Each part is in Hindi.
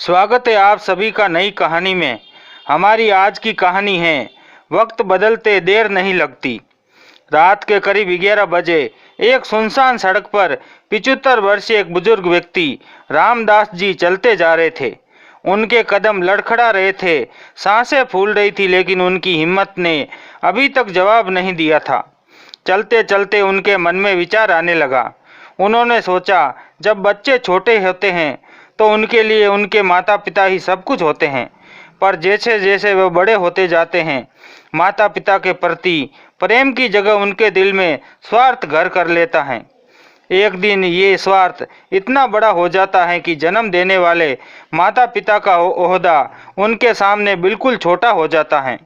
स्वागत है आप सभी का नई कहानी में। हमारी आज की कहानी है वक्त बदलते देर नहीं लगती। रात के करीब 11 बजे एक सुनसान सड़क पर 75 वर्षीय एक बुजुर्ग व्यक्ति रामदास जी चलते जा रहे थे। उनके कदम लड़खड़ा रहे थे, सांसें फूल रही थी, लेकिन उनकी हिम्मत ने अभी तक जवाब नहीं दिया था। चलते चलते उनके मन में विचार आने लगा। उन्होंने सोचा, जब बच्चे छोटे होते हैं तो उनके लिए उनके माता पिता ही सब कुछ होते हैं, पर जैसे जैसे वे बड़े होते जाते हैं, माता पिता के प्रति प्रेम की जगह उनके दिल में स्वार्थ घर कर लेता है। एक दिन ये स्वार्थ इतना बड़ा हो जाता है कि जन्म देने वाले माता पिता का ओहदा उनके सामने बिल्कुल छोटा हो जाता है।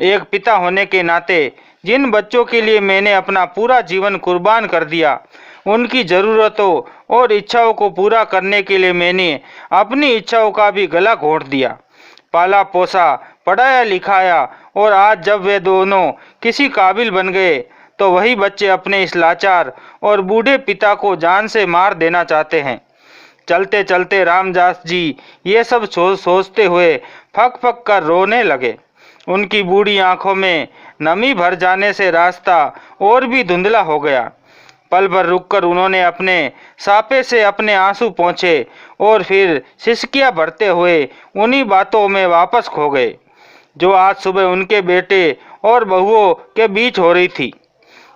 एक पिता होने के नाते जिन बच्चों के लिए मैंने अपना पूरा जीवन कुर्बान कर दिया, उनकी ज़रूरतों और इच्छाओं को पूरा करने के लिए मैंने अपनी इच्छाओं का भी गला घोंट दिया, पाला पोसा, पढ़ाया लिखाया, और आज जब वे दोनों किसी काबिल बन गए तो वही बच्चे अपने इस लाचार और बूढ़े पिता को जान से मार देना चाहते हैं। चलते चलते रामदास जी ये सब सोचते हुए फक फक कर रोने लगे। उनकी बूढ़ी आंखों में नमी भर जाने से रास्ता और भी धुंधला हो गया। पल भर रुककर उन्होंने अपने सापे से अपने आंसू पोंछे और फिर सिसकियां भरते हुए उन्हीं बातों में वापस खो गए जो आज सुबह उनके बेटे और बहुओं के बीच हो रही थी।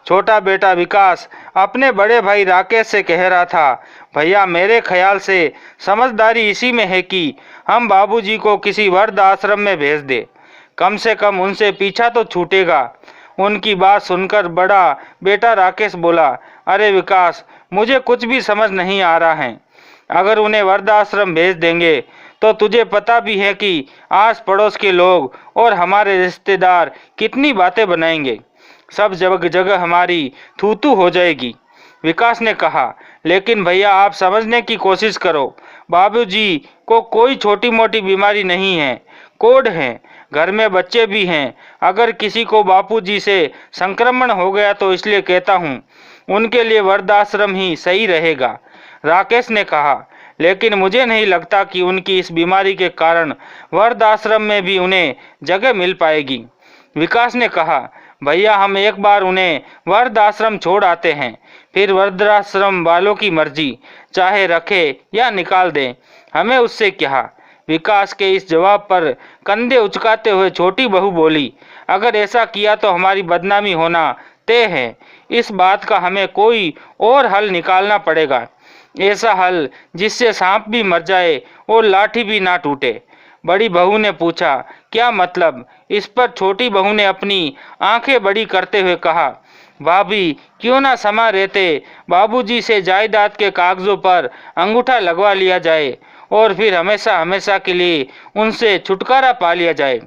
छोटा बेटा विकास अपने बड़े भाई राकेश से कह रहा था, भैया मेरे ख्याल से समझदारी इसी में है कि हम बाबूजी को किसी वृद्ध आश्रम में भेज दे, कम से कम उनसे पीछा तो छूटेगा। उनकी बात सुनकर बड़ा बेटा राकेश बोला, अरे विकास, मुझे कुछ भी समझ नहीं आ रहा है। अगर उन्हें वृद्धाश्रम भेज देंगे तो तुझे पता भी है कि आस पड़ोस के लोग और हमारे रिश्तेदार कितनी बातें बनाएंगे, सब जगह जगह हमारी थू थू हो जाएगी। विकास ने कहा, लेकिन भैया आप समझने की कोशिश करो, बाबूजी को कोई छोटी मोटी बीमारी नहीं है, कोढ़ है, घर में बच्चे भी हैं। अगर किसी को बापूजी से संक्रमण हो गया तो इसलिए कहता हूँ, उनके लिए वृद्धाश्रम ही सही रहेगा। राकेश ने कहा, लेकिन मुझे नहीं लगता कि उनकी इस बीमारी के कारण वृद्धाश्रम में भी उन्हें जगह मिल पाएगी। विकास ने कहा, भैया हम एक बार उन्हें वृद्धाश्रम छोड़ आते हैं, फिर वृद्धाश्रम वालों की मर्जी, चाहे रखे या निकाल दें, हमें उससे क्या। विकास के इस जवाब पर कंधे उचकाते हुए छोटी बहू बोली, अगर ऐसा किया तो हमारी बदनामी होना तय है। इस बात का हमें कोई और हल निकालना पड़ेगा, ऐसा हल जिससे सांप भी मर जाए और लाठी भी ना टूटे। बड़ी बहू ने पूछा, क्या मतलब? इस पर छोटी बहू ने अपनी आंखें बड़ी करते हुए कहा, भाभी क्यों ना समा रहते बाबूजी से जायदाद के कागजों पर अंगूठा लगवा लिया जाए और फिर हमेशा हमेशा के लिए उनसे छुटकारा पा लिया जाए।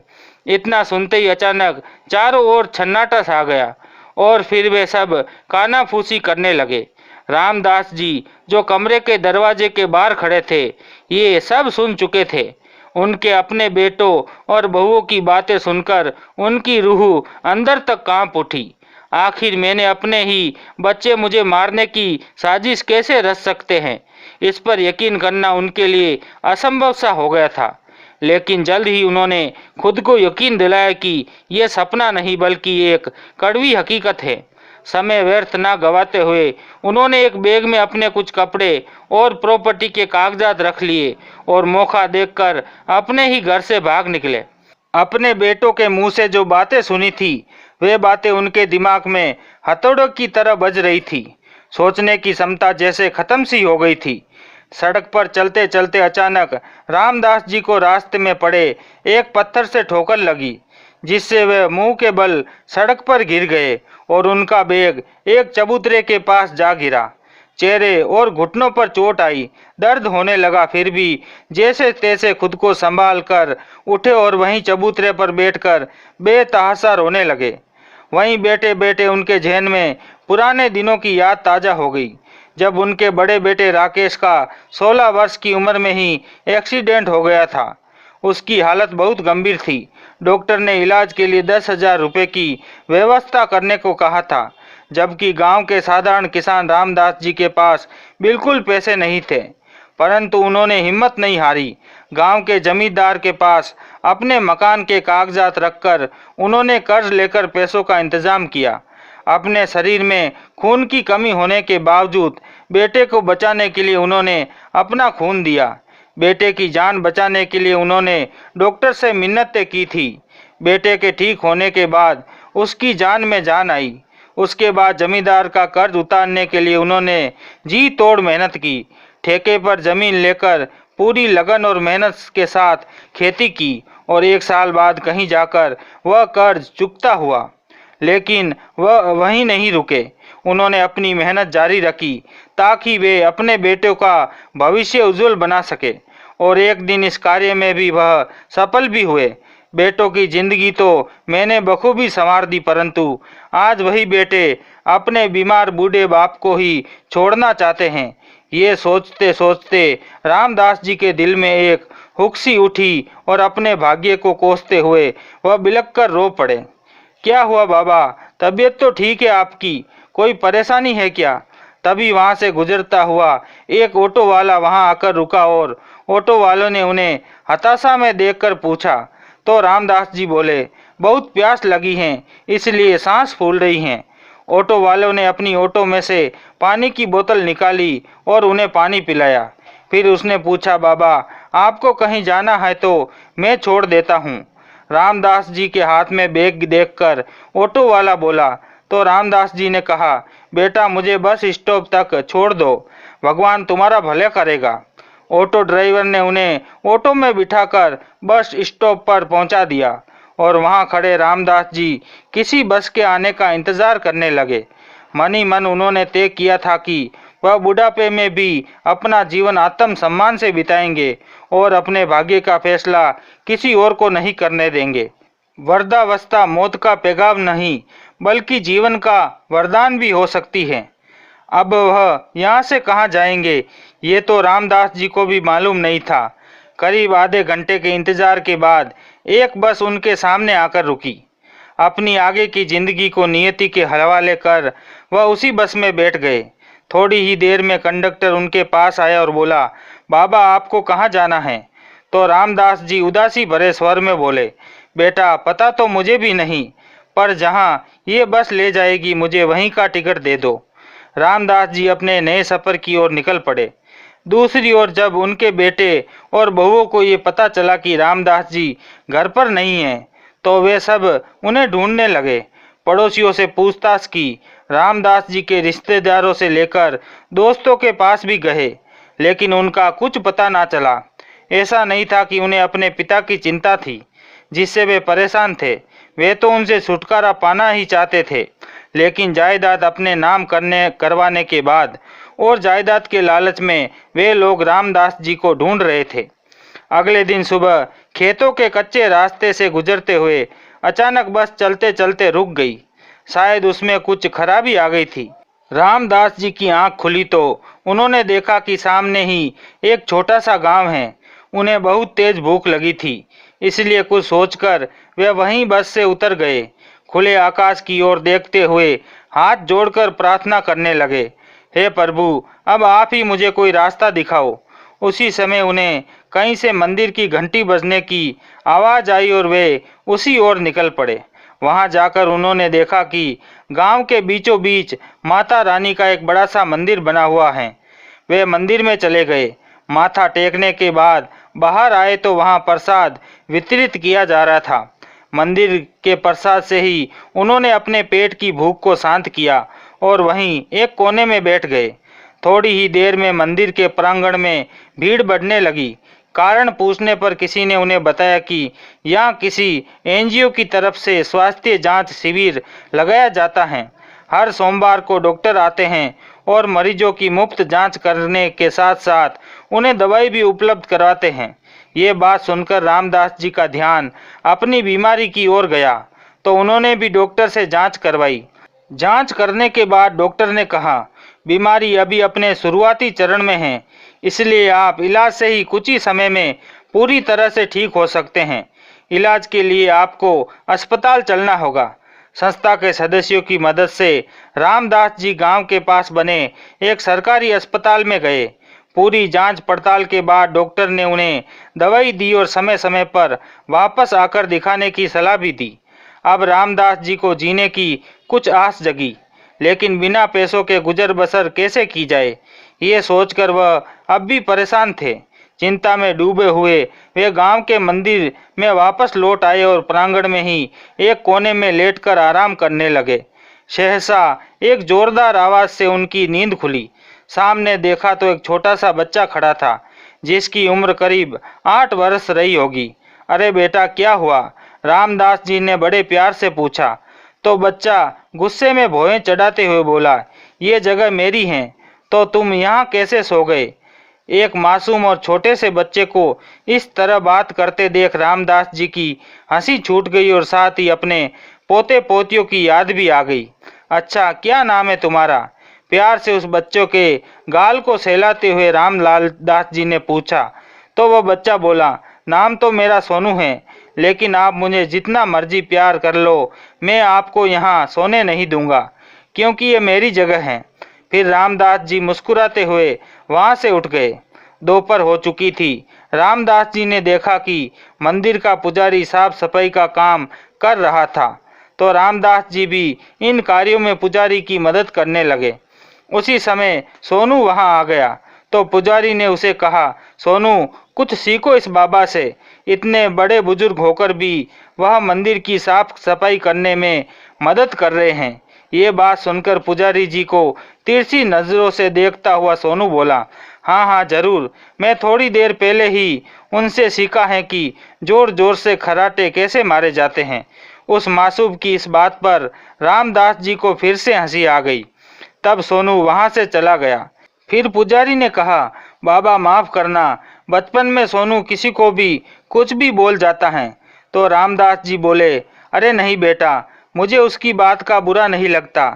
इतना सुनते ही अचानक चारों ओर सन्नाटा छा गया और फिर वे सब कानाफूसी करने लगे। रामदास जी जो कमरे के दरवाजे के बाहर खड़े थे, ये सब सुन चुके थे। उनके अपने बेटों और बहुओं की बातें सुनकर उनकी रूह अंदर तक कांप उठी। आखिर मैंने अपने ही बच्चे मुझे मारने की साजिश कैसे रच सकते हैं, इस पर यकीन करना उनके लिए असंभव सा हो गया था। लेकिन जल्द ही उन्होंने खुद को यकीन दिलाया कि यह सपना नहीं बल्कि एक कड़वी हकीकत है। समय व्यर्थ ना गवाते हुए उन्होंने एक बैग में अपने कुछ कपड़े और प्रॉपर्टी के कागजात रख लिए और मौका देखकर अपने ही घर से भाग निकले। अपने बेटों के मुंह से जो बातें सुनी थी, वे बातें उनके दिमाग में हथौड़ों की तरह बज रही थी। सोचने की क्षमता जैसे खत्म सी हो गई थी। सड़क पर चलते चलते अचानक रामदास जी को रास्ते में पड़े एक पत्थर से ठोकर लगी, जिससे वे मुंह के बल सड़क पर गिर गए और उनका बैग एक चबूतरे के पास जा गिरा। चेहरे और घुटनों पर चोट आई, दर्द होने लगा, फिर भी जैसे तैसे खुद को संभाल कर उठे और वहीं चबूतरे पर बैठकर बेतहाशा रोने लगे। वहीं बैठे बैठे उनके जहन में पुराने दिनों की याद ताज़ा हो गई, जब उनके बड़े बेटे राकेश का 16 वर्ष की उम्र में ही एक्सीडेंट हो गया था। उसकी हालत बहुत गंभीर थी। डॉक्टर ने इलाज के लिए 10,000 रुपये की व्यवस्था करने को कहा था, जबकि गांव के साधारण किसान रामदास जी के पास बिल्कुल पैसे नहीं थे। परंतु उन्होंने हिम्मत नहीं हारी। गांव के जमींदार के पास अपने मकान के कागजात रखकर उन्होंने कर्ज लेकर पैसों का इंतजाम किया। अपने शरीर में खून की कमी होने के बावजूद बेटे को बचाने के लिए उन्होंने अपना खून दिया। बेटे की जान बचाने के लिए उन्होंने डॉक्टर से मिन्नतें की थी। बेटे के ठीक होने के बाद उसकी जान में जान आई। उसके बाद जमींदार का कर्ज उतारने के लिए उन्होंने जी तोड़ मेहनत की। ठेके पर जमीन लेकर पूरी लगन और मेहनत के साथ खेती की और 1 साल बाद कहीं जाकर वह कर्ज चुकता हुआ। लेकिन वह वहीं नहीं रुके। उन्होंने अपनी मेहनत जारी रखी ताकि वे अपने बेटों का भविष्य उज्जवल बना सके और एक दिन इस कार्य में भी वह सफल भी हुए। बेटों की जिंदगी तो मैंने बखूबी संवार दी, परंतु आज वही बेटे अपने बीमार बूढ़े बाप को ही छोड़ना चाहते हैं। ये सोचते सोचते रामदास जी के दिल में एक हुक्सी उठी और अपने भाग्य को कोसते हुए वह बिलख कर रो पड़े। क्या हुआ बाबा, तबीयत तो ठीक है आपकी, कोई परेशानी है क्या? तभी वहां से गुजरता हुआ एक ऑटो वाला वहां आकर रुका और ऑटो वालों ने उन्हें हताशा में देखकर पूछा तो रामदास जी बोले, बहुत प्यास लगी है इसलिए सांस फूल रही हैं। ऑटो वालों ने अपनी ऑटो में से पानी की बोतल निकाली और उन्हें पानी पिलाया। फिर उसने पूछा, बाबा आपको कहीं जाना है तो मैं छोड़ देता हूँ। रामदास जी के हाथ में बैग देखकर ऑटो वाला बोला तो रामदास जी ने कहा, बेटा मुझे बस स्टॉप तक छोड़ दो, भगवान तुम्हारा भला करेगा। ऑटो ड्राइवर ने उन्हें ऑटो में बिठाकर बस स्टॉप पर पहुंचा दिया और वहां खड़े रामदास जी किसी बस के आने का इंतजार करने लगे। मन ही मन उन्होंने तय किया था कि वह बुढ़ापे में भी अपना जीवन आत्म सम्मान से बिताएंगे और अपने भाग्य का फैसला किसी और को नहीं करने देंगे। वृद्धावस्था मौत का पैगाम नहीं बल्कि जीवन का वरदान भी हो सकती है। अब वह यहाँ से कहाँ जाएंगे ये तो रामदास जी को भी मालूम नहीं था। करीब आधे घंटे के इंतजार के बाद एक बस उनके सामने आकर रुकी। अपनी आगे की जिंदगी को नियति के हवाले कर वह उसी बस में बैठ गए। थोड़ी ही देर में कंडक्टर उनके पास आया और बोला, बाबा आपको कहाँ जाना है? तो रामदास जी उदासी भरे स्वर में बोले, बेटा पता तो मुझे भी नहीं, पर जहाँ ये बस ले जाएगी मुझे वहीं का टिकट दे दो। रामदास जी अपने नए सफ़र की ओर निकल पड़े। दूसरी ओर जब उनके बेटे और बहुओं को ये पता चला कि रामदास जी घर पर नहीं हैं, तो वे सब उन्हें ढूंढने लगे। पड़ोसियों से पूछताछ की, रामदास जी के रिश्तेदारों से लेकर दोस्तों के पास भी गए, लेकिन उनका कुछ पता ना चला। ऐसा नहीं था कि उन्हें अपने पिता की चिंता थी जिससे वे परेशान थे, वे तो उनसे छुटकारा पाना ही चाहते थे। लेकिन जायदाद अपने नाम करवाने के बाद और जायदाद के लालच में वे लोग रामदास जी को ढूंढ रहे थे। अगले दिन सुबह खेतों के कच्चे रास्ते से गुजरते हुए अचानक बस चलते चलते रुक गई। शायद उसमें कुछ खराबी आ गई थी। रामदास जी की आंख खुली तो उन्होंने देखा कि सामने ही एक छोटा सा गांव है। उन्हें बहुत तेज भूख लगी थी, इसलिए कुछ सोचकर वे वहीं बस से उतर गए। खुले आकाश की ओर देखते हुए हाथ जोड़कर प्रार्थना करने लगे, हे प्रभु अब आप ही मुझे कोई रास्ता दिखाओ। उसी समय उन्हें कहीं से मंदिर की घंटी बजने की आवाज़ आई और वे उसी ओर निकल पड़े। वहां जाकर उन्होंने देखा कि गांव के बीचों बीच माता रानी का एक बड़ा सा मंदिर बना हुआ है। वे मंदिर में चले गए। माथा टेकने के बाद बाहर आए तो वहां प्रसाद वितरित किया जा रहा था। मंदिर के प्रसाद से ही उन्होंने अपने पेट की भूख को शांत किया और वहीं एक कोने में बैठ गए। थोड़ी ही देर में मंदिर के प्रांगण में भीड़ बढ़ने लगी। कारण पूछने पर किसी ने उन्हें बताया कि यहाँ किसी एनजीओ की तरफ से स्वास्थ्य जांच शिविर लगाया जाता है। हर सोमवार को डॉक्टर आते हैं और मरीजों की मुफ्त जांच करने के साथ साथ उन्हें दवाई भी उपलब्ध करवाते हैं। ये बात सुनकर रामदास जी का ध्यान अपनी बीमारी की ओर गया तो उन्होंने भी डॉक्टर से जांच करवाई। जांच करने के बाद डॉक्टर ने कहा, बीमारी अभी अपने शुरुआती चरण में है, इसलिए आप इलाज से ही कुछ ही समय में पूरी तरह से ठीक हो सकते हैं। इलाज के लिए आपको अस्पताल चलना होगा। संस्था के सदस्यों की मदद से रामदास जी गांव के पास बने एक सरकारी अस्पताल में गए। पूरी जांच पड़ताल के बाद डॉक्टर ने उन्हें दवाई दी और समय समय पर वापस आकर दिखाने की सलाह भी दी। अब रामदास जी को जीने की कुछ आस जगी, लेकिन बिना पैसों के गुजर बसर कैसे की जाए, ये सोचकर वह अब भी परेशान थे। चिंता में डूबे हुए वे गांव के मंदिर में वापस लौट आए और प्रांगण में ही एक कोने में लेटकर आराम करने लगे। सहसा एक जोरदार आवाज से उनकी नींद खुली। सामने देखा तो एक छोटा सा बच्चा खड़ा था, जिसकी उम्र करीब 8 वर्ष रही होगी। अरे बेटा, क्या हुआ? रामदास जी ने बड़े प्यार से पूछा। तो बच्चा गुस्से में भौहें चढ़ाते हुए बोला, ये जगह मेरी है, तो तुम यहाँ कैसे सो गए? एक मासूम और छोटे से बच्चे को इस तरह बात करते देख रामदास जी की हंसी छूट गई और साथ ही अपने पोते पोतियों की याद भी आ गई। अच्छा, क्या नाम है तुम्हारा? प्यार से उस बच्चों के गाल को सहलाते हुए रामलाल दास जी ने पूछा। तो वह बच्चा बोला, नाम तो मेरा सोनू है, लेकिन आप मुझे जितना मर्जी प्यार कर लो, मैं आपको यहाँ सोने नहीं दूंगा, क्योंकि ये मेरी जगह है। फिर रामदास जी मुस्कुराते हुए वहां से उठ गए। दोपहर हो चुकी थी। रामदास जी ने देखा कि मंदिर का पुजारी साफ सफाई का काम कर रहा था, तो रामदास जी भी इन कार्यों में पुजारी की मदद करने लगे। उसी समय सोनू वहां आ गया, तो पुजारी ने उसे कहा, सोनू, कुछ सीखो इस बाबा से। इतने बड़े बुजुर्ग होकर भी वह मंदिर की साफ सफाई करने में मदद कर रहे हैं। ये बात सुनकर पुजारी जी को तिरछी नजरों से देखता हुआ सोनू बोला, हाँ हाँ जरूर, मैं थोड़ी देर पहले ही उनसे सीखा है कि जोर जोर से खराटे कैसे मारे जाते हैं। उस मासूम की इस बात पर रामदास जी को फिर से हंसी आ गई। तब सोनू वहां से चला गया। फिर पुजारी ने कहा, बाबा माफ करना, बचपन में सोनू किसी को भी कुछ भी बोल जाता है। तो रामदास जी बोले, अरे नहीं बेटा, मुझे उसकी बात का बुरा नहीं लगता।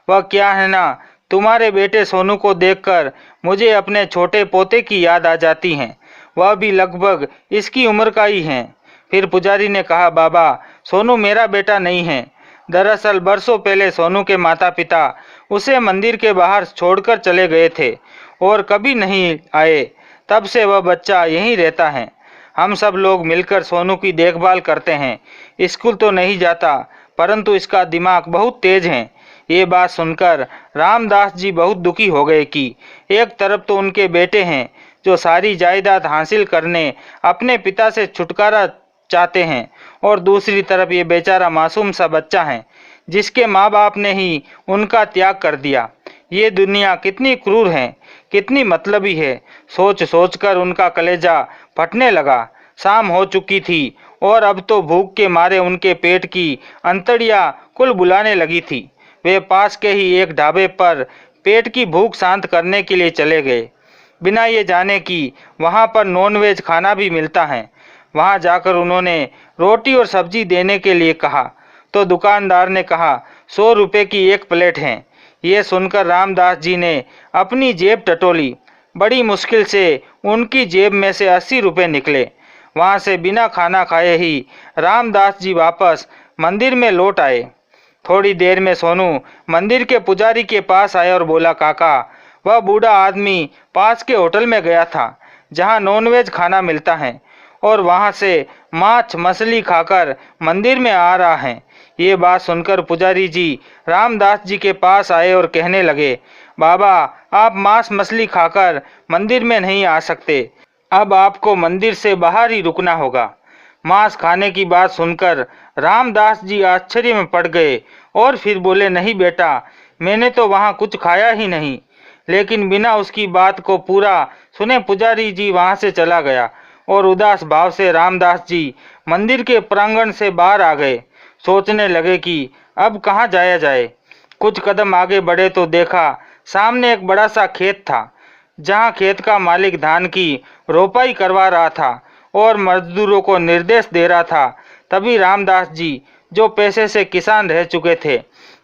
वह क्या है ना, तुम्हारे बेटे सोनू को देखकर मुझे अपने छोटे पोते की याद आ जाती है। वह भी लगभग इसकी उम्र का ही है। फिर पुजारी ने कहा, बाबा, सोनू मेरा बेटा नहीं है। दरअसल बरसों पहले सोनू के माता पिता उसे मंदिर के बाहर छोड़कर चले गए थे और कभी नहीं आए। तब से वह बच्चा यहीं रहता है। हम सब लोग मिलकर सोनू की देखभाल करते हैं। स्कूल तो नहीं जाता, परंतु इसका दिमाग बहुत तेज है। ये बात सुनकर रामदास जी बहुत दुखी हो गए कि एक तरफ तो उनके बेटे हैं जो सारी जायदाद हासिल करने अपने पिता से छुटकारा चाहते हैं, और दूसरी तरफ ये बेचारा मासूम सा बच्चा है जिसके माँ बाप ने ही उनका त्याग कर दिया। ये दुनिया कितनी क्रूर है, कितनी मतलबी है। सोच सोचकर उनका कलेजा फटने लगा। शाम हो चुकी थी और अब तो भूख के मारे उनके पेट की अंतड़ियाँ कुल बुलाने लगी थी। वे पास के ही एक ढाबे पर पेट की भूख शांत करने के लिए चले गए, बिना ये जाने कि वहाँ पर नॉनवेज खाना भी मिलता है। वहाँ जाकर उन्होंने रोटी और सब्जी देने के लिए कहा, तो दुकानदार ने कहा, 100 रुपये की एक प्लेट है। ये सुनकर रामदास जी ने अपनी जेब टटोली। बड़ी मुश्किल से उनकी जेब में से 80 रुपये निकले। वहाँ से बिना खाना खाए ही रामदास जी वापस मंदिर में लौट आए। थोड़ी देर में सोनू मंदिर के पुजारी के पास आया और बोला, काका, वह बूढ़ा आदमी पास के होटल में गया था जहाँ नॉनवेज खाना मिलता है, और वहाँ से मांस मछली खाकर मंदिर में आ रहा है। ये बात सुनकर पुजारी जी रामदास जी के पास आए और कहने लगे, बाबा, आप मांस मछली खाकर मंदिर में नहीं आ सकते। अब आपको मंदिर से बाहर ही रुकना होगा। मांस खाने की बात सुनकर रामदास जी आश्चर्य में पड़ गए और फिर बोले, नहीं बेटा, मैंने तो वहाँ कुछ खाया ही नहीं। लेकिन बिना उसकी बात को पूरा सुने पुजारी जी वहाँ से चला गया और उदास भाव से रामदास जी मंदिर के प्रांगण से बाहर आ गए। सोचने लगे कि अब कहाँ जाया जाए। कुछ कदम आगे बढ़े तो देखा सामने एक बड़ा सा खेत था, जहाँ खेत का मालिक धान की रोपाई करवा रहा था और मजदूरों को निर्देश दे रहा था। तभी रामदास जी, जो पैसे से किसान रह चुके थे,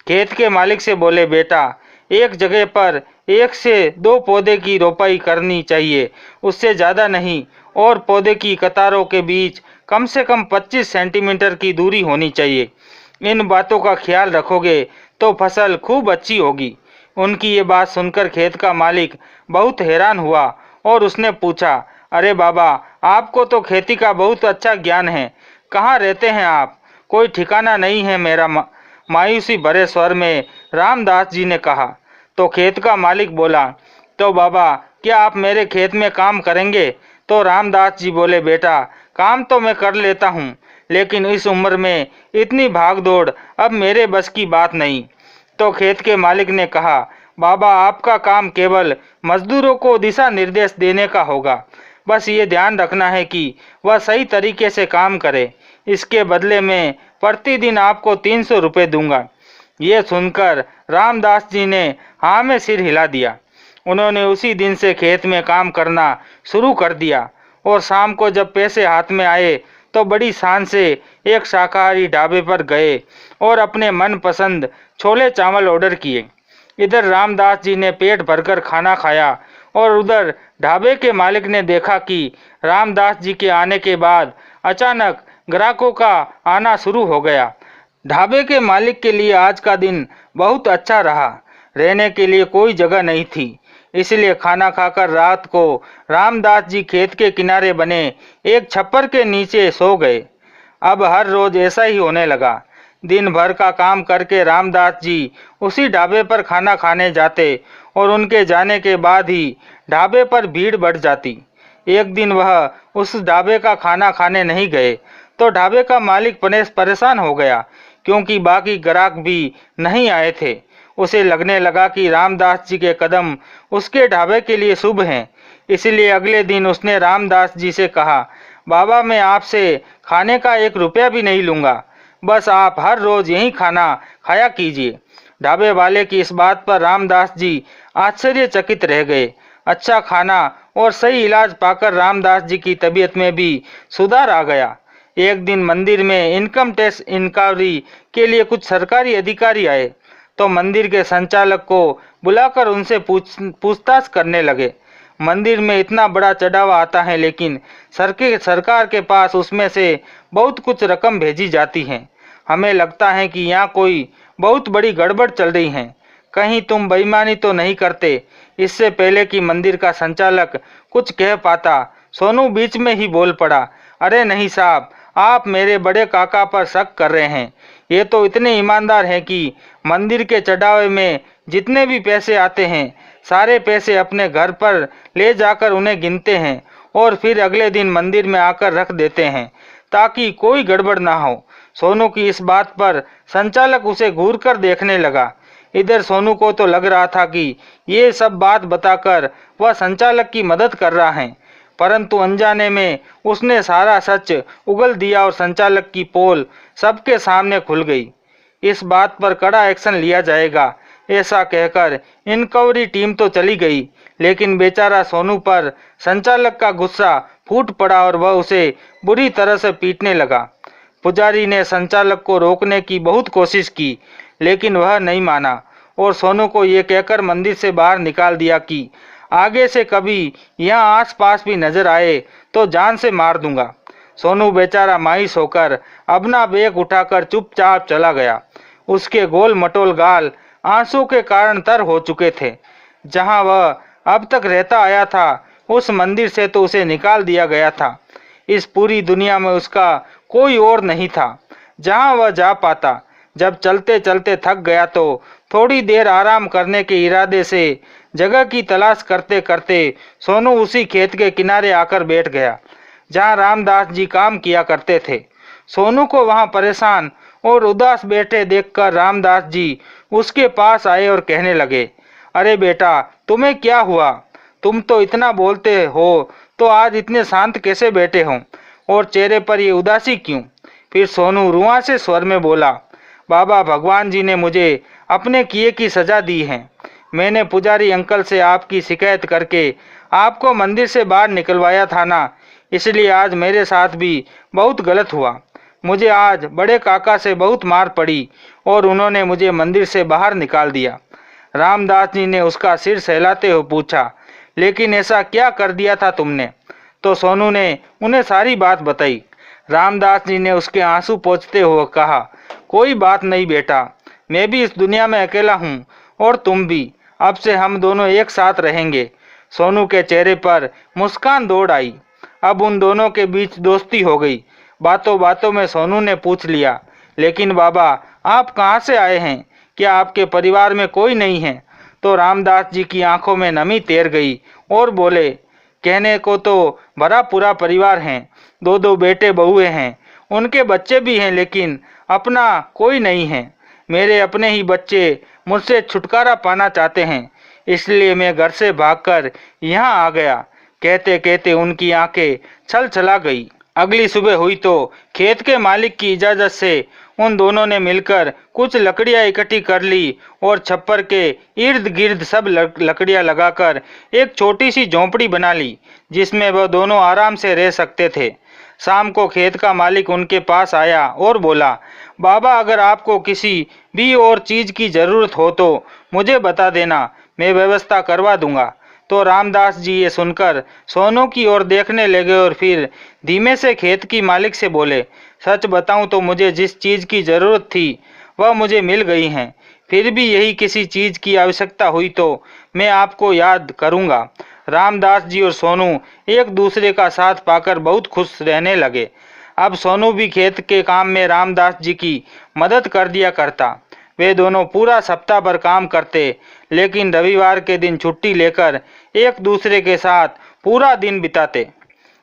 खेत के मालिक से बोले, बेटा, एक जगह पर 1 से 2 पौधे की रोपाई करनी चाहिए, उससे ज़्यादा नहीं, और पौधे की कतारों के बीच कम से कम 25 सेंटीमीटर की दूरी होनी चाहिए। इन बातों का ख्याल रखोगे तो फसल खूब अच्छी होगी। उनकी ये बात सुनकर खेत का मालिक बहुत हैरान हुआ और उसने पूछा, अरे बाबा, आपको तो खेती का बहुत अच्छा ज्ञान है, कहाँ रहते हैं आप? कोई ठिकाना नहीं है मेरा, मायूसी भरे स्वर में रामदास जी ने कहा। तो खेत का मालिक बोला, तो बाबा, क्या आप मेरे खेत में काम करेंगे? तो रामदास जी बोले, बेटा, काम तो मैं कर लेता हूँ, लेकिन इस उम्र में इतनी भाग दौड़ अब मेरे बस की बात नहीं। तो खेत के मालिक ने कहा, बाबा, आपका काम केवल मजदूरों को दिशा निर्देश देने का होगा। बस ये ध्यान रखना है कि वह सही तरीके से काम करे। इसके बदले में प्रतिदिन आपको 300 रुपये दूंगा। ये सुनकर रामदास जी ने हाँ में सिर हिला दिया। उन्होंने उसी दिन से खेत में काम करना शुरू कर दिया और शाम को जब पैसे हाथ में आए तो बड़ी शान से एक शाकाहारी ढाबे पर गए और अपने मनपसंद छोले चावल ऑर्डर किए। इधर रामदास जी ने पेट भरकर खाना खाया और उधर ढाबे के मालिक ने देखा कि रामदास जी के आने के बाद अचानक ग्राहकों का आना शुरू हो गया। ढाबे के मालिक के लिए आज का दिन बहुत अच्छा रहा। रहने के लिए कोई जगह नहीं थी, इसलिए खाना खाकर रात को रामदास जी खेत के किनारे बने एक छप्पर के नीचे सो गए। अब हर रोज ऐसा ही होने लगा। दिन भर का काम करके रामदास जी उसी ढाबे पर खाना खाने जाते और उनके जाने के बाद ही ढाबे पर भीड़ बढ़ जाती। एक दिन वह उस ढाबे का खाना खाने नहीं गए तो ढाबे का मालिक परेशान हो गया, क्योंकि बाकी ग्राहक भी नहीं आए थे। उसे लगने लगा कि रामदास जी के कदम उसके ढाबे के लिए शुभ हैं। इसलिए अगले दिन उसने रामदास जी से कहा, बाबा, मैं आपसे खाने का 1 रुपया भी नहीं लूँगा, बस आप हर रोज़ यहीं खाना खाया कीजिए। ढाबे वाले की इस बात पर रामदास जी आश्चर्यचकित रह गए। अच्छा खाना और सही इलाज पाकर रामदास जी की तबीयत में भी सुधार आ गया। एक दिन मंदिर में इनकम टैक्स इंक्वायरी के लिए कुछ सरकारी अधिकारी आए तो मंदिर के संचालक को बुलाकर उनसे पूछताछ करने लगे। मंदिर में इतना बड़ा चढ़ावा आता है, लेकिन सरकार के पास उसमें से बहुत कुछ रकम भेजी जाती है। हमें लगता है कि यहाँ कोई बहुत बड़ी गड़बड़ चल रही है। कहीं तुम बेईमानी तो नहीं करते? इससे पहले कि मंदिर का संचालक कुछ कह पाता, सोनू बीच में ही बोल पड़ा, अरे नहीं साहब, आप मेरे बड़े काका पर शक कर रहे हैं। ये तो इतने ईमानदार हैं कि मंदिर के चढ़ावे में जितने भी पैसे आते हैं, सारे पैसे अपने घर पर ले जाकर उन्हें गिनते हैं और फिर अगले दिन मंदिर में आकर रख देते हैं ताकि कोई गड़बड़ ना हो। सोनू की इस बात पर संचालक उसे घूर कर देखने लगा। इधर सोनू को तो लग रहा था कि ये सब बात बताकर वह संचालक की मदद कर रहा है, परंतु अनजाने में उसने सारा सच उगल दिया और संचालक की पोल सबके सामने खुल गई। इस बात पर कड़ा एक्शन लिया जाएगा, ऐसा कहकर इंक्वायरी टीम तो चली गई, लेकिन बेचारा सोनू पर संचालक का गुस्सा फूट पड़ा और वह उसे बुरी तरह से पीटने लगा। पुजारी ने संचालक को रोकने की बहुत कोशिश की, लेकिन वह नहीं माना और सोनू को ये कहकर मंदिर से बाहर निकाल दिया कि आगे से कभी यहाँ आसपास भी नजर आए तो जान से मार दूंगा। सोनू बेचारा मायूस होकर अपना बैग उठाकर चुपचाप चला गया। उसके गोल मटोल गाल आंसू के कारण तर हो चुके थे। जहाँ वह अब तक रहता आया था, उस मंदिर से तो उसे निकाल दिया गया था। इस पूरी दुनिया में उसका कोई और नहीं था जहाँ वह जा पाता। जब चलते चलते थक गया तो थोड़ी देर आराम करने के इरादे से जगह की तलाश करते करते सोनू उसी खेत के किनारे आकर बैठ गया जहाँ रामदास जी काम किया करते थे। सोनू को वहाँ परेशान और उदास बैठे देखकर रामदास जी उसके पास आए और कहने लगे, अरे बेटा, तुम्हें क्या हुआ? तुम तो इतना बोलते हो, तो आज इतने शांत कैसे बैठे हो और चेहरे पर ये उदासी क्यों? फिर सोनू रुआंसे स्वर में बोला, बाबा, भगवान जी ने मुझे अपने किए की सजा दी है। मैंने पुजारी अंकल से आपकी शिकायत करके आपको मंदिर से बाहर निकलवाया था ना, इसलिए आज मेरे साथ भी बहुत गलत हुआ। मुझे आज बड़े काका से बहुत मार पड़ी और उन्होंने मुझे मंदिर से बाहर निकाल दिया। रामदास जी ने उसका सिर सहलाते हुए पूछा, लेकिन ऐसा क्या कर दिया था तुमने? तो सोनू ने उन्हें सारी बात बताई। रामदास जी ने उसके आंसू पोंछते हुए कहा, कोई बात नहीं बेटा, मैं भी इस दुनिया में अकेला हूँ और तुम भी। अब से हम दोनों एक साथ रहेंगे। सोनू के चेहरे पर मुस्कान दौड़ आई। अब उन दोनों के बीच दोस्ती हो गई। बातों बातों में सोनू ने पूछ लिया, लेकिन बाबा आप कहाँ से आए हैं? क्या आपके परिवार में कोई नहीं है? तो रामदास जी की आंखों में नमी तैर गई और बोले, कहने को तो भरा पूरा परिवार है, दो दो बेटे बहुएं हैं, उनके बच्चे भी हैं, लेकिन अपना कोई नहीं है। मेरे अपने ही बच्चे मुझसे छुटकारा पाना चाहते हैं, इसलिए मैं घर से भागकर यहाँ आ गया। कहते कहते उनकी आंखें छल छला गई। अगली सुबह हुई तो खेत के मालिक की इजाज़त से उन दोनों ने मिलकर कुछ लकड़ियां इकट्ठी कर ली और छप्पर के इर्द गिर्द सब लकड़ियां लगाकर एक छोटी सी झोंपड़ी बना ली, जिसमें वह दोनों आराम से रह सकते थे। शाम को खेत का मालिक उनके पास आया और बोला, बाबा अगर आपको किसी भी और चीज़ की ज़रूरत हो तो मुझे बता देना, मैं व्यवस्था करवा दूंगा। तो रामदास जी ये सुनकर सोनू की ओर देखने लगे और फिर धीमे से खेत की मालिक से बोले, सच बताऊं तो मुझे जिस चीज़ की ज़रूरत थी वह मुझे मिल गई है। फिर भी यही किसी चीज़ की आवश्यकता हुई तो मैं आपको याद करूंगा। रामदास जी और सोनू एक दूसरे का साथ पाकर बहुत खुश रहने लगे। अब सोनू भी खेत के काम में रामदास जी की मदद कर दिया करता। वे दोनों पूरा सप्ताह भर काम करते, लेकिन रविवार के दिन छुट्टी लेकर एक दूसरे के साथ पूरा दिन बिताते।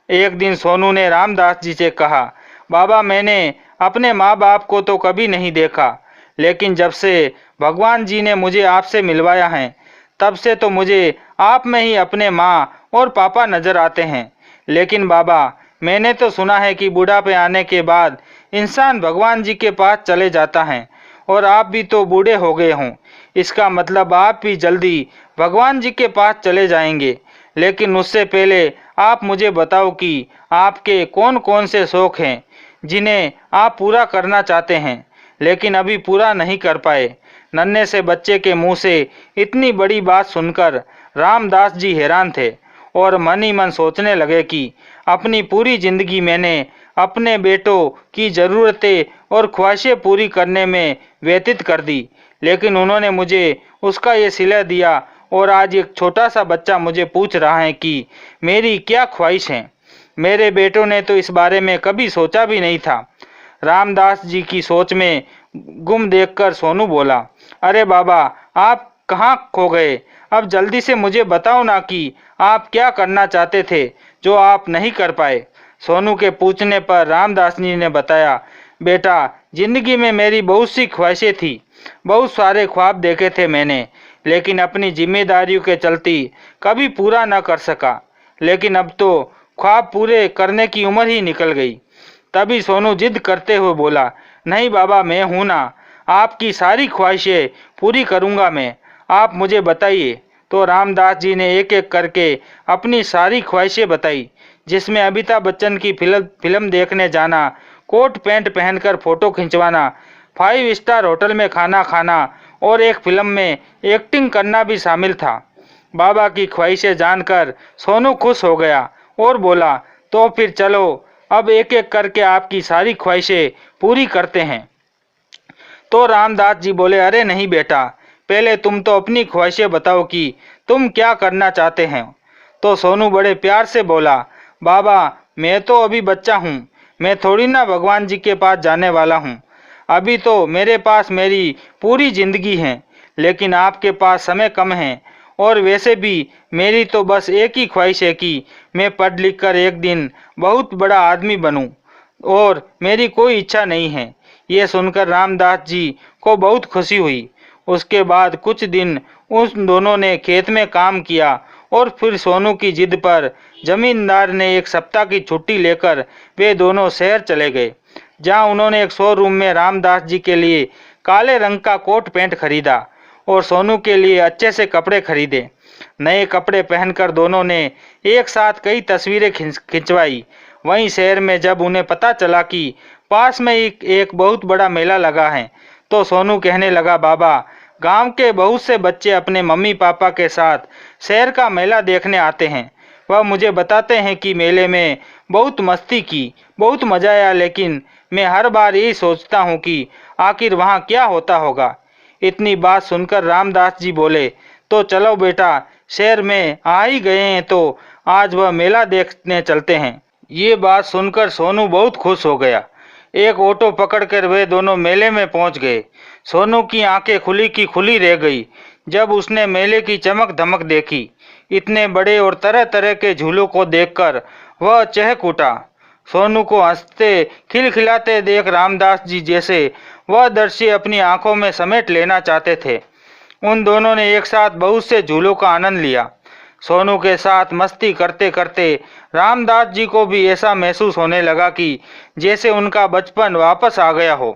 एक दिन सोनू ने रामदास जी से कहा, बाबा मैंने अपने माँ बाप को तो कभी नहीं देखा, लेकिन जब से भगवान जी ने मुझे आपसे मिलवाया है तब से तो मुझे आप में ही अपने माँ और पापा नजर आते हैं। लेकिन बाबा मैंने तो सुना है कि बुढ़ापे आने के बाद इंसान भगवान जी के पास चले जाता है, और आप भी तो बूढ़े हो गए हों, इसका मतलब आप भी जल्दी भगवान जी के पास चले जाएंगे। लेकिन उससे पहले आप मुझे बताओ कि आपके कौन कौन से शौक हैं जिन्हें आप पूरा करना चाहते हैं लेकिन अभी पूरा नहीं कर पाए। नन्हे से बच्चे के मुंह से इतनी बड़ी बात सुनकर रामदास जी हैरान थे और मन ही मन सोचने लगे कि अपनी पूरी जिंदगी मैंने अपने बेटों की ज़रूरतें और ख्वाहिशें पूरी करने में व्यतीत कर दी, लेकिन उन्होंने मुझे उसका ये सिला दिया और आज एक छोटा सा बच्चा मुझे पूछ रहा है कि मेरी क्या ख्वाहिश है। मेरे बेटों ने तो इस बारे में कभी सोचा भी नहीं था। रामदास जी की सोच में गुम देखकर सोनू बोला, अरे बाबा आप कहाँ खो गए? अब जल्दी से मुझे बताओ ना कि आप क्या करना चाहते थे जो आप नहीं कर पाए। सोनू के पूछने पर रामदास जी ने बताया, बेटा जिंदगी में मेरी बहुत सी ख्वाहिशें थी, बहुत सारे ख्वाब देखे थे मैंने, लेकिन अपनी जिम्मेदारियों के चलते कभी पूरा न कर सका। लेकिन अब तो ख्वाब पूरे करने की उम्र ही निकल गई। तभी सोनू जिद करते हुए बोला, नहीं बाबा मैं हूं ना, आपकी सारी ख्वाहिशें पूरी करूंगा मैं, आप मुझे बताइए। तो रामदास जी ने एक एक करके अपनी सारी ख्वाहिशें बताई, जिसमें अमिताभ बच्चन की फिल्म देखने जाना, कोट पैंट पहनकर फोटो खिंचवाना, 5 स्टार होटल में खाना खाना और एक फिल्म में एक्टिंग करना भी शामिल था। बाबा की ख्वाहिशें जानकर सोनू खुश हो गया और बोला, तो फिर चलो अब एक एक करके आपकी सारी ख्वाहिशें पूरी करते हैं। तो रामदास जी बोले, अरे नहीं बेटा, पहले तुम तो अपनी ख्वाहिशें बताओ कि तुम क्या करना चाहते हैं। तो सोनू बड़े प्यार से बोला, बाबा मैं तो अभी बच्चा हूँ, मैं थोड़ी ना भगवान जी के पास जाने वाला हूँ। अभी तो मेरे पास मेरी पूरी जिंदगी है, लेकिन आपके पास समय कम है, और वैसे भी मेरी तो बस एक ही ख्वाहिश है कि मैं पढ़ लिख कर एक दिन बहुत बड़ा आदमी बनूं, और मेरी कोई इच्छा नहीं है। ये सुनकर रामदास जी को बहुत खुशी हुई। उसके बाद कुछ दिन उन दोनों ने खेत में काम किया और फिर सोनू की जिद पर जमींदार ने एक सप्ताह की छुट्टी लेकर वे दोनों शहर चले गए, जहां उन्होंने एक शोरूम में रामदास जी के लिए काले रंग का कोट पैंट खरीदा और सोनू के लिए अच्छे से कपड़े खरीदे। नए कपड़े पहनकर दोनों ने एक साथ कई तस्वीरें खिंचवाई। वहीं शहर में जब उन्हें पता चला कि पास में एक बहुत बड़ा मेला लगा है, तो सोनू कहने लगा, बाबा गांव के बहुत से बच्चे अपने मम्मी पापा के साथ शहर का मेला देखने आते हैं। वह मुझे बताते हैं कि मेले में बहुत मस्ती की, बहुत मजा आया, लेकिन मैं हर बार यही सोचता हूँ कि आखिर वहाँ क्या होता होगा। इतनी बात सुनकर रामदास जी बोले, तो चलो बेटा शहर में आ ही गए हैं तो आज वह मेला देखने चलते हैं। ये बात सुनकर सोनू बहुत खुश हो गया। एक ऑटो पकड़कर वे दोनों मेले में पहुंच गए। सोनू की आंखें खुली की खुली रह गई जब उसने मेले की चमक धमक देखी। इतने बड़े और तरह तरह के झूलों को देखकर वह चहक उठा। सोनू को हंसते खिलखिलाते देख रामदास जी जैसे वह दृश्य अपनी आंखों में समेट लेना चाहते थे। उन दोनों ने एक साथ बहुत से झूलों का आनंद लिया। सोनू के साथ मस्ती करते करते रामदास जी को भी ऐसा महसूस होने लगा कि जैसे उनका बचपन वापस आ गया हो।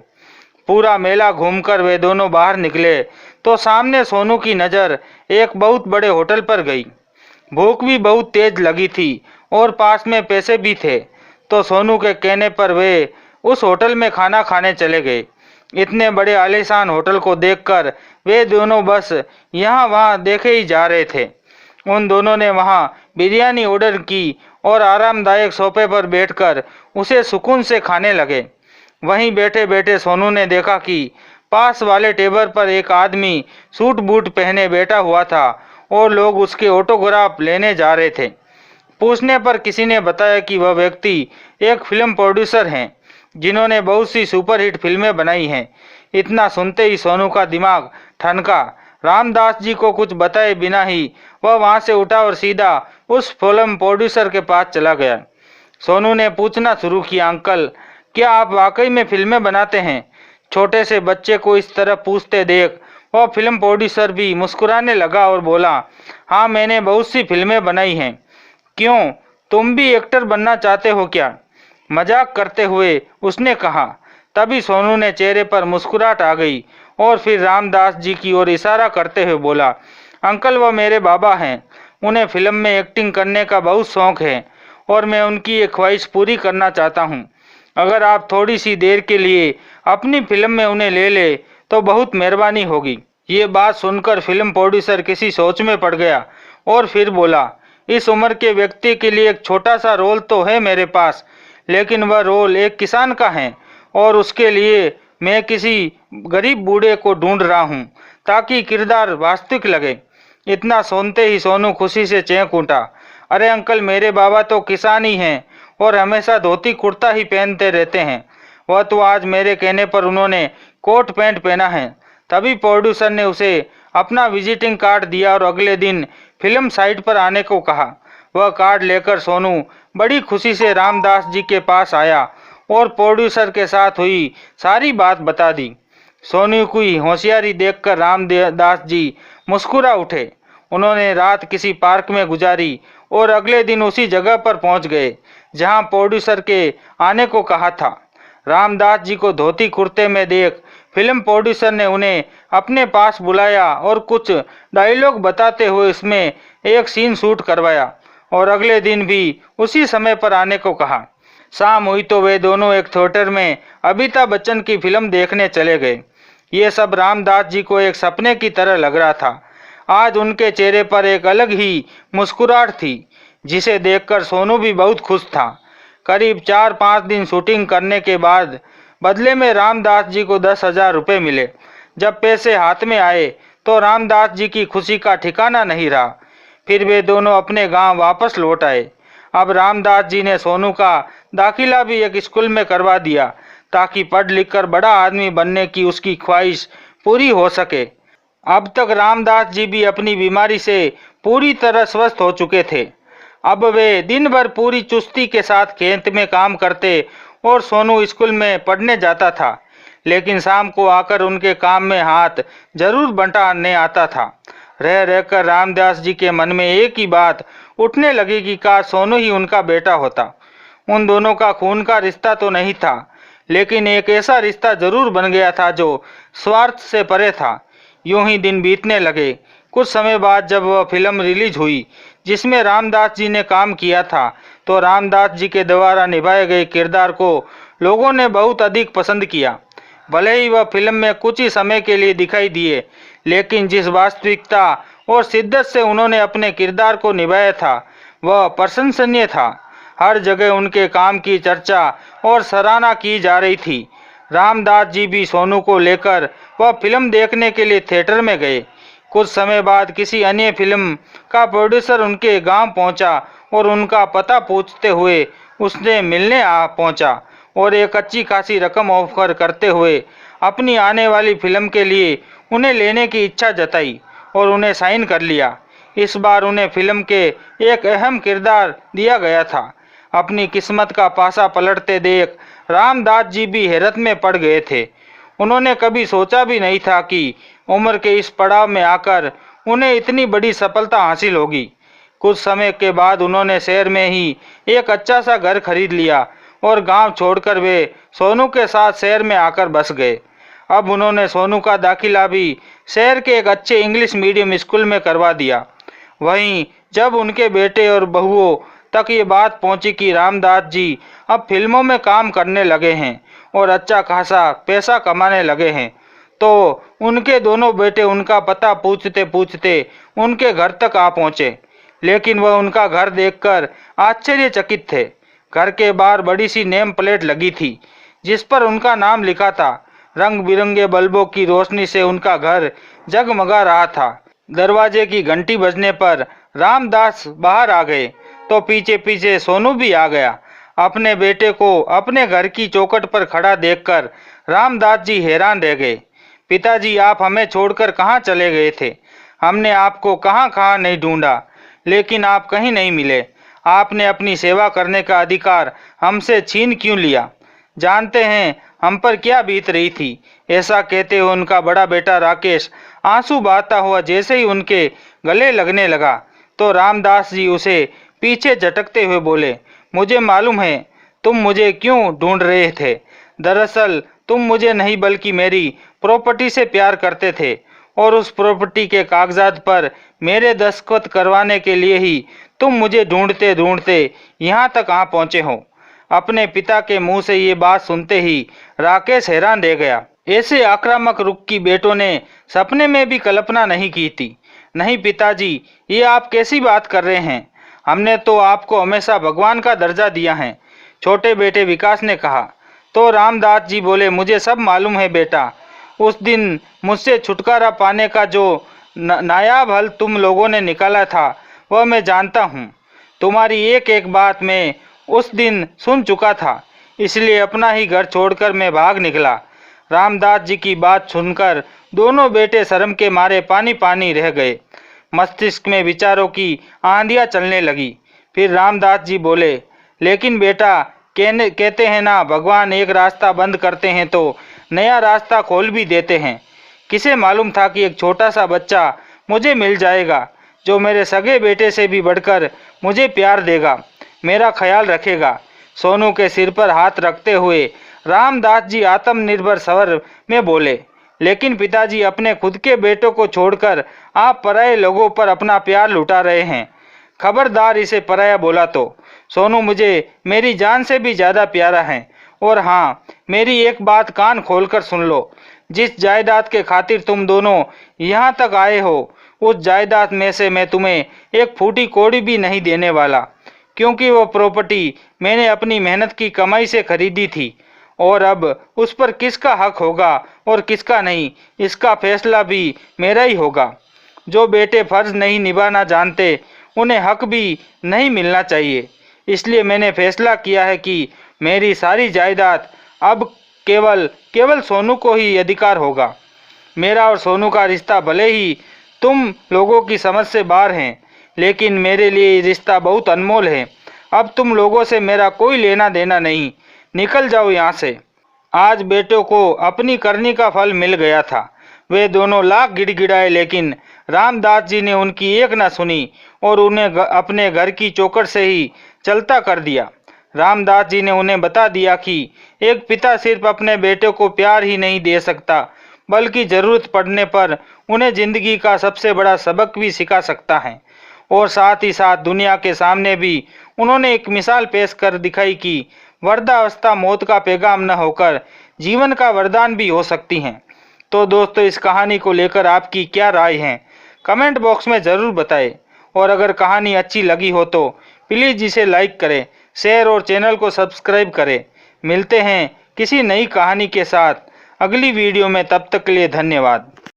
पूरा मेला घूमकर वे दोनों बाहर निकले तो सामने सोनू की नज़र एक बहुत बड़े होटल पर गई। भूख भी बहुत तेज लगी थी और पास में पैसे भी थे, तो सोनू के कहने पर वे उस होटल में खाना खाने चले गए। इतने बड़े आलीशान होटल को देखकर वे दोनों बस यहाँ वहाँ देखे ही जा रहे थे। उन दोनों ने वहाँ बिरयानी ऑर्डर की और आरामदायक सोफे पर बैठकर उसे सुकून से खाने लगे। वहीं बैठे बैठे सोनू ने देखा कि पास वाले टेबल पर एक आदमी सूट बूट पहने बैठा हुआ था और लोग उसके ऑटोग्राफ लेने जा रहे थे। पूछने पर किसी ने बताया कि वह व्यक्ति एक फिल्म प्रोड्यूसर हैं जिन्होंने बहुत सी सुपरहिट फिल्में बनाई हैं। इतना सुनते ही सोनू का दिमाग ठनका। रामदास जी को कुछ बताए बिना ही वह वहां से उठा और सीधा उस फिल्म प्रोड्यूसर के पास चला गया। सोनू ने पूछना शुरू किया, अंकल क्या आप वाकई में फिल्में बनाते हैं? छोटे से बच्चे को इस तरह पूछते देख वह फिल्म प्रोड्यूसर भी मुस्कुराने लगा और बोला, हाँ मैंने बहुत सी फिल्में बनाई हैं। क्यों, तुम भी एक्टर बनना चाहते हो क्या? मजाक करते हुए उसने कहा। तभी सोनू ने चेहरे पर मुस्कुराहट आ गई और फिर रामदास जी की ओर इशारा करते हुए बोला, अंकल वह मेरे बाबा हैं, उन्हें फिल्म में एक्टिंग करने का बहुत शौक है और मैं उनकी एक ख्वाहिश पूरी करना चाहता हूँ। अगर आप थोड़ी सी देर के लिए अपनी फिल्म में उन्हें ले ले तो बहुत मेहरबानी होगी। ये बात सुनकर फिल्म प्रोड्यूसर किसी सोच में पड़ गया और फिर बोला, इस उम्र के व्यक्ति के लिए एक छोटा सा रोल तो है मेरे पास, लेकिन वह रोल एक किसान का है और उसके लिए मैं किसी गरीब बूढ़े को ढूंढ रहा हूँ ताकि किरदार वास्तविक लगे। इतना सुनते ही सोनू खुशी से चौंक उठा। अरे अंकल मेरे बाबा तो किसान ही हैं और हमेशा धोती कुर्ता ही पहनते रहते हैं। वह तो आज मेरे कहने पर उन्होंने कोट पैंट पहना है। तभी प्रोड्यूसर ने उसे अपना विजिटिंग कार्ड दिया और अगले दिन फिल्म साइट पर आने को कहा। वह कार्ड लेकर सोनू बड़ी खुशी से रामदास जी के पास आया और प्रोड्यूसर के साथ हुई सारी बात बता दी। सोनू की होशियारी देखकर रामदास जी मुस्कुरा उठे। उन्होंने रात किसी पार्क में गुजारी और अगले दिन उसी जगह पर पहुंच गए जहां प्रोड्यूसर के आने को कहा था। रामदास जी को धोती कुर्ते में देख फिल्म प्रोड्यूसर ने उन्हें अपने पास बुलाया और कुछ डायलॉग बताते हुए इसमें एक सीन शूट करवाया और अगले दिन भी उसी समय पर आने को कहा। शाम हुई तो वे दोनों एक थिएटर में अमिताभ बच्चन की फिल्म देखने चले गए। ये सब रामदास जी को एक सपने की तरह लग रहा था। आज उनके चेहरे पर एक अलग ही मुस्कुराहट थी जिसे देखकर सोनू भी बहुत खुश था। करीब 4-5 दिन शूटिंग करने के बाद बदले में रामदास जी को 10,000 रुपये मिले। जब पैसे हाथ में आए तो रामदास जी की खुशी का ठिकाना नहीं रहा। फिर वे दोनों अपने गांव वापस लौट आए। अब रामदास जी ने सोनू का दाखिला भी एक स्कूल में करवा दिया ताकि पढ़ लिख कर बड़ा आदमी बनने की उसकी ख्वाहिश पूरी हो सके। अब तक रामदास जी भी अपनी बीमारी से पूरी तरह स्वस्थ हो चुके थे। अब वे दिन भर पूरी चुस्ती के साथ खेत में काम करते और सोनू स्कूल में पढ़ने जाता था, लेकिन शाम को आकर उनके काम में हाथ जरूर बंटाने आता था। रह रहकर रामदास जी के मन में एक ही बात उठने लगी कि काश सोनू ही उनका बेटा होता। उन दोनों का खून का रिश्ता तो नहीं था, लेकिन एक ऐसा रिश्ता जरूर बन गया था जो स्वार्थ से परे था। यूं ही दिन बीतने लगे। कुछ समय बाद जब वह फिल्म रिलीज हुई जिसमें रामदास जी ने काम किया था, तो रामदास जी के द्वारा निभाए गए किरदार को लोगों ने बहुत अधिक पसंद किया। भले ही वह फिल्म में कुछ ही समय के लिए दिखाई दिए, लेकिन जिस वास्तविकता और शिद्दत से उन्होंने अपने किरदार को निभाया था वह प्रशंसनीय था। हर जगह उनके काम की चर्चा और सराहना की जा रही थी। रामदास जी भी सोनू को लेकर वह फिल्म देखने के लिए थिएटर में गए। कुछ समय बाद किसी अन्य फिल्म का प्रोड्यूसर उनके गांव पहुंचा और उनका पता पूछते हुए उसने मिलने आ पहुंचा और एक अच्छी खासी रकम ऑफर करते हुए अपनी आने वाली फिल्म के लिए उन्हें लेने की इच्छा जताई और उन्हें साइन कर लिया। इस बार उन्हें फिल्म के एक अहम किरदार दिया गया था। अपनी किस्मत का पासा पलटते देख रामदास जी भी हैरत में पड़ गए थे। उन्होंने कभी सोचा भी नहीं था कि उम्र के इस पड़ाव में आकर उन्हें इतनी बड़ी सफलता हासिल होगी। कुछ समय के बाद उन्होंने शहर में ही एक अच्छा सा घर खरीद लिया और गांव छोड़कर वे सोनू के साथ शहर में आकर बस गए। अब उन्होंने सोनू का दाखिला भी शहर के एक अच्छे इंग्लिश मीडियम स्कूल में करवा दिया। वहीं जब उनके बेटे और बहुओं तक ये बात पहुंची कि रामदास जी अब फिल्मों में काम करने लगे हैं और अच्छा खासा पैसा कमाने लगे हैं, तो उनके दोनों बेटे उनका पता पूछते पूछते उनके घर तक आ पहुंचे। लेकिन वह उनका घर देखकर आश्चर्यचकित थे। घर के बाहर बड़ी सी नेम प्लेट लगी थी जिस पर उनका नाम लिखा था। रंग बिरंगे बल्बों की रोशनी से उनका घर जगमगा रहा था। दरवाजे की घंटी बजने पर रामदास बाहर आ गए तो पीछे पीछे सोनू भी आ गया। अपने बेटे को अपने घर की चौखट पर खड़ा देखकर रामदास जी हैरान रह गए। पिताजी, आप हमें छोड़कर कहाँ चले गए थे? हमने आपको कहाँ कहाँ नहीं ढूंढा, लेकिन आप कहीं नहीं मिले। आपने अपनी सेवा करने का अधिकार हमसे छीन क्यों लिया? जानते हैं हम पर क्या बीत रही थी? ऐसा कहते हुए उनका बड़ा बेटा राकेश आंसू बहाता हुआ जैसे ही उनके गले लगने लगा तो रामदास जी उसे पीछे झटकते हुए बोले, मुझे मालूम है तुम मुझे क्यों ढूंढ रहे थे। दरअसल तुम मुझे नहीं बल्कि मेरी प्रॉपर्टी से प्यार करते थे और उस प्रॉपर्टी के कागजात पर मेरे दस्तखत करवाने के लिए ही तुम मुझे ढूंढते ढूंढते यहाँ तक आ पहुँचे हो। अपने पिता के मुंह से ये बात सुनते ही राकेश हैरान रह गया। ऐसे आक्रामक रुख की बेटों ने सपने में भी कल्पना नहीं की थी। नहीं पिताजी, ये आप कैसी बात कर रहे हैं? हमने तो आपको हमेशा भगवान का दर्जा दिया है, छोटे बेटे विकास ने कहा। तो रामदास जी बोले, मुझे सब मालूम है बेटा। उस दिन मुझसे छुटकारा पाने का जो नायाब हल तुम लोगों ने निकाला था वह मैं जानता हूँ। तुम्हारी एक एक बात मैं उस दिन सुन चुका था, इसलिए अपना ही घर छोड़कर मैं भाग निकला। रामदास जी की बात सुनकर दोनों बेटे शर्म के मारे पानी पानी रह गए। मस्तिष्क में विचारों की आंधियां चलने लगी। फिर रामदास जी बोले, लेकिन बेटा, कहते हैं ना, भगवान एक रास्ता बंद करते हैं तो नया रास्ता खोल भी देते हैं। किसे मालूम था कि एक छोटा सा बच्चा मुझे मिल जाएगा जो मेरे सगे बेटे से भी बढ़कर मुझे प्यार देगा, मेरा ख्याल रखेगा। सोनू के सिर पर हाथ रखते हुए रामदास जी आत्मनिर्भर स्वर में बोले, लेकिन पिताजी, अपने खुद के बेटों को छोड़कर आप पराये लोगों पर अपना प्यार लुटा रहे हैं। खबरदार, इसे पराया बोला तो। सोनू मुझे मेरी जान से भी ज़्यादा प्यारा है। और हाँ, मेरी एक बात कान खोलकर सुन लो। जिस जायदाद के खातिर तुम दोनों यहाँ तक आए हो, उस जायदाद में से मैं तुम्हें एक फूटी कौड़ी भी नहीं देने वाला, क्योंकि वो प्रॉपर्टी मैंने अपनी मेहनत की कमाई से खरीदी थी। और अब उस पर किसका हक होगा और किसका नहीं, इसका फैसला भी मेरा ही होगा। जो बेटे फर्ज नहीं निभाना जानते, उन्हें हक भी नहीं मिलना चाहिए। इसलिए मैंने फैसला किया है कि मेरी सारी जायदाद अब केवल सोनू को ही अधिकार होगा। मेरा और सोनू का रिश्ता भले ही तुम लोगों की समझ से बाहर है, लेकिन मेरे लिए ये रिश्ता बहुत अनमोल है। अब तुम लोगों से मेरा कोई लेना देना नहीं, निकल जाओ यहाँ से। आज बेटों को अपनी करनी का फल मिल गया था। वे दोनों लाख गिड़गिड़ाए, लेकिन रामदास जी ने उनकी एक न सुनी और उन्हें अपने घर की चौखट से ही चलता कर दिया। रामदास जी ने उन्हें बता दिया कि एक पिता सिर्फ अपने बेटे को प्यार ही नहीं दे सकता, बल्कि ज़रूरत पड़ने पर उन्हें ज़िंदगी का सबसे बड़ा सबक भी सिखा सकता है। और साथ ही साथ दुनिया के सामने भी उन्होंने एक मिसाल पेश कर दिखाई कि वृद्धावस्था मौत का पैगाम न होकर जीवन का वरदान भी हो सकती हैं। तो दोस्तों, इस कहानी को लेकर आपकी क्या राय है, कमेंट बॉक्स में ज़रूर बताएं। और अगर कहानी अच्छी लगी हो तो प्लीज़ इसे लाइक करें, शेयर और चैनल को सब्सक्राइब करें। मिलते हैं किसी नई कहानी के साथ अगली वीडियो में, तब तक के लिए धन्यवाद।